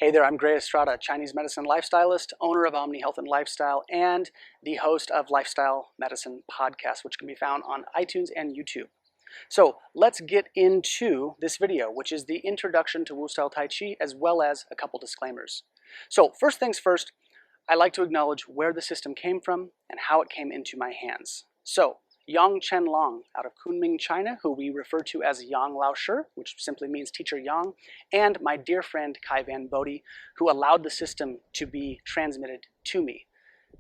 Hey there, I'm Gray Estrada, Chinese medicine lifestylist, owner of Omni Health and Lifestyle, and the host of Lifestyle Medicine Podcast, which can be found on iTunes and YouTube. So let's get into this video, which is the introduction to Wu Style Tai Chi, as well as a couple disclaimers. So first things first, I like to acknowledge where the system came from and how it came into my hands. So Yang Chenlong out of Kunming, China, who we refer to as Yang Lao Shi, which simply means teacher Yang, and my dear friend Kai Van Bodie, who allowed the system to be transmitted to me.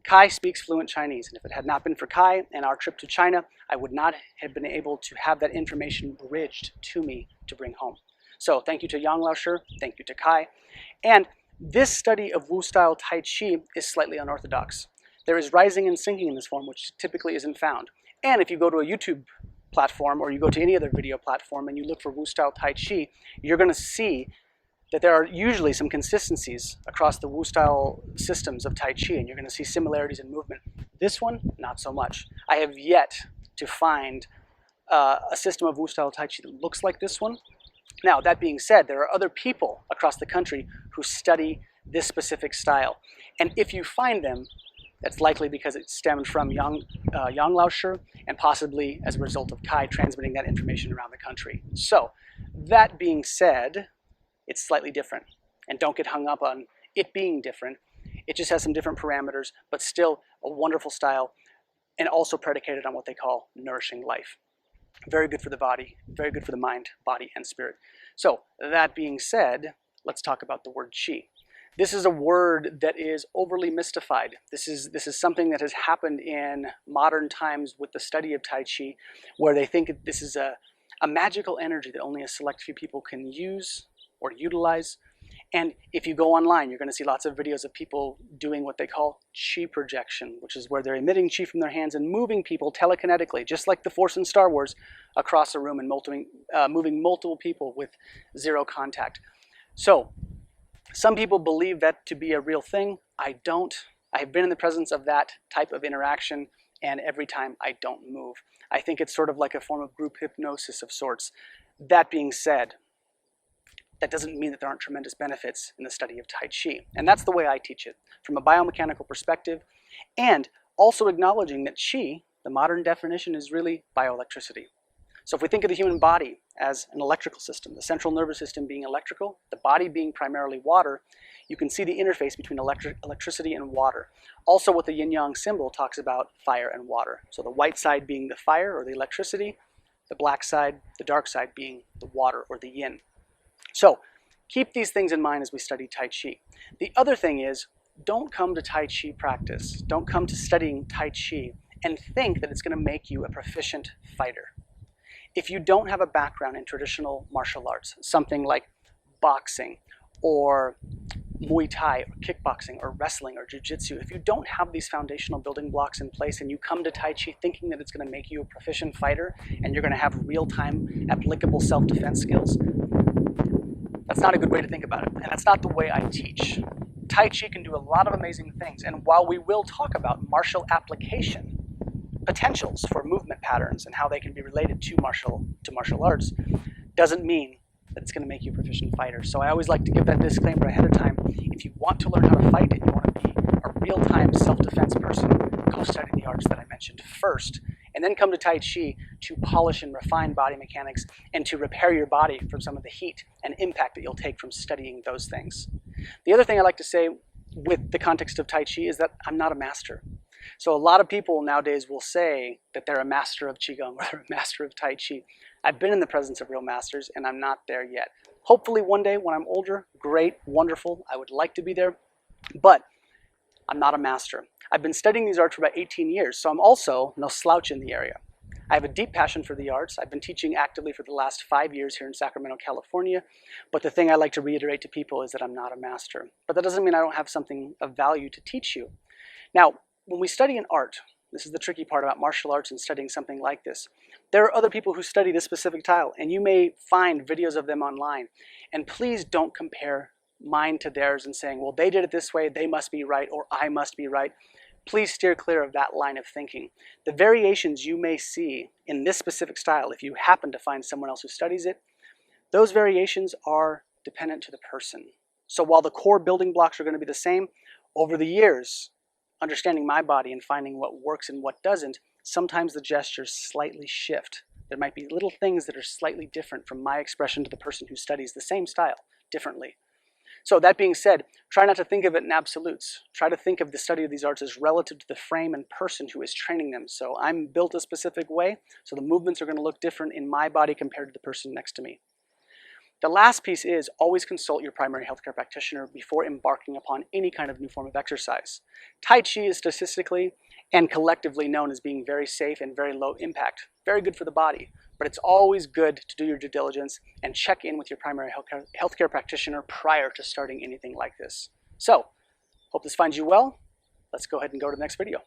Kai speaks fluent Chinese, and if it had not been for Kai and our trip to China, I would not have been able to have that information bridged to me to bring home. So thank you to Yang Lao Shi, thank you to Kai. And this study of Wu Style Tai Chi is slightly unorthodox. There is rising and sinking in this form, which typically isn't found. And if you go to a YouTube platform or you go to any other video platform and you look for Wu Style Tai Chi, you're going to see that there are usually some consistencies across the Wu Style systems of Tai Chi, and you're going to see similarities in movement. This one, not so much. I have yet to find a system of Wu Style Tai Chi that looks like this one. Now, that being said, there are other people across the country who study this specific style. And if you find them, that's likely because it stemmed from Yang Lao Shi and possibly as a result of Kai transmitting that information around the country. So, that being said, it's slightly different. And don't get hung up on it being different. It just has some different parameters, but still a wonderful style and also predicated on what they call nourishing life. Very good for the body, very good for the mind, body, and spirit. So, that being said, let's talk about the word Qi. This is a word that is overly mystified. This is something that has happened in modern times with the study of Tai Chi, where they think this is a magical energy that only a select few people can use or utilize. And if you go online, you're going to see lots of videos of people doing what they call Qi projection, which is where they're emitting Qi from their hands and moving people telekinetically, just like the Force in Star Wars, across a room and moving multiple people with zero contact. So, some people believe that to be a real thing. I don't. I have been in the presence of that type of interaction, and every time I don't move. I think it's sort of like a form of group hypnosis of sorts. That being said, that doesn't mean that there aren't tremendous benefits in the study of Tai Chi. And that's the way I teach it, from a biomechanical perspective, and also acknowledging that Qi, the modern definition, is really bioelectricity. So if we think of the human body as an electrical system, the central nervous system being electrical, the body being primarily water, you can see the interface between electricity and water. Also, what the yin-yang symbol talks about fire and water. So the white side being the fire or the electricity, the black side, the dark side being the water or the yin. So keep these things in mind as we study Tai Chi. The other thing is, don't come to Tai Chi practice, don't come to studying Tai Chi and think that it's going to make you a proficient fighter. If you don't have a background in traditional martial arts, something like boxing or Muay Thai or kickboxing or wrestling or jiu-jitsu, if you don't have these foundational building blocks in place and you come to Tai Chi thinking that it's going to make you a proficient fighter and you're going to have real-time applicable self-defense skills, that's not a good way to think about it, and that's not the way I teach. Tai Chi can do a lot of amazing things, and while we will talk about martial application, potentials for movement patterns and how they can be related to martial arts, doesn't mean that it's going to make you a proficient fighter. So I always like to give that disclaimer ahead of time. If you want to learn how to fight and you want to be a real-time self-defense person, go study the arts that I mentioned first, and then come to Tai Chi to polish and refine body mechanics and to repair your body from some of the heat and impact that you'll take from studying those things. The other thing I like to say with the context of Tai Chi is that I'm not a master. So a lot of people nowadays will say that they're a master of Qigong or they're a master of Tai Chi. I've been in the presence of real masters and I'm not there yet. Hopefully one day when I'm older, great, wonderful, I would like to be there, but I'm not a master. I've been studying these arts for about 18 years, so I'm also no slouch in the area. I have a deep passion for the arts. I've been teaching actively for the last 5 years here in Sacramento, California, but the thing I like to reiterate to people is that I'm not a master. But that doesn't mean I don't have something of value to teach you. Now, when we study an art, this is the tricky part about martial arts and studying something like this. There are other people who study this specific style, and you may find videos of them online. And please don't compare mine to theirs and saying, well, they did it this way, they must be right, or I must be right. Please steer clear of that line of thinking. The variations you may see in this specific style, if you happen to find someone else who studies it, those variations are dependent to the person. So while the core building blocks are going to be the same, over the years, understanding my body and finding what works and what doesn't, sometimes the gestures slightly shift. There might be little things that are slightly different from my expression to the person who studies the same style differently. So that being said, try not to think of it in absolutes. Try to think of the study of these arts as relative to the frame and person who is training them. So I'm built a specific way, so the movements are going to look different in my body compared to the person next to me. The last piece is always consult your primary healthcare practitioner before embarking upon any kind of new form of exercise. Tai Chi is statistically and collectively known as being very safe and very low impact, very good for the body. But it's always good to do your due diligence and check in with your primary healthcare practitioner prior to starting anything like this. So, hope this finds you well. Let's go ahead and go to the next video.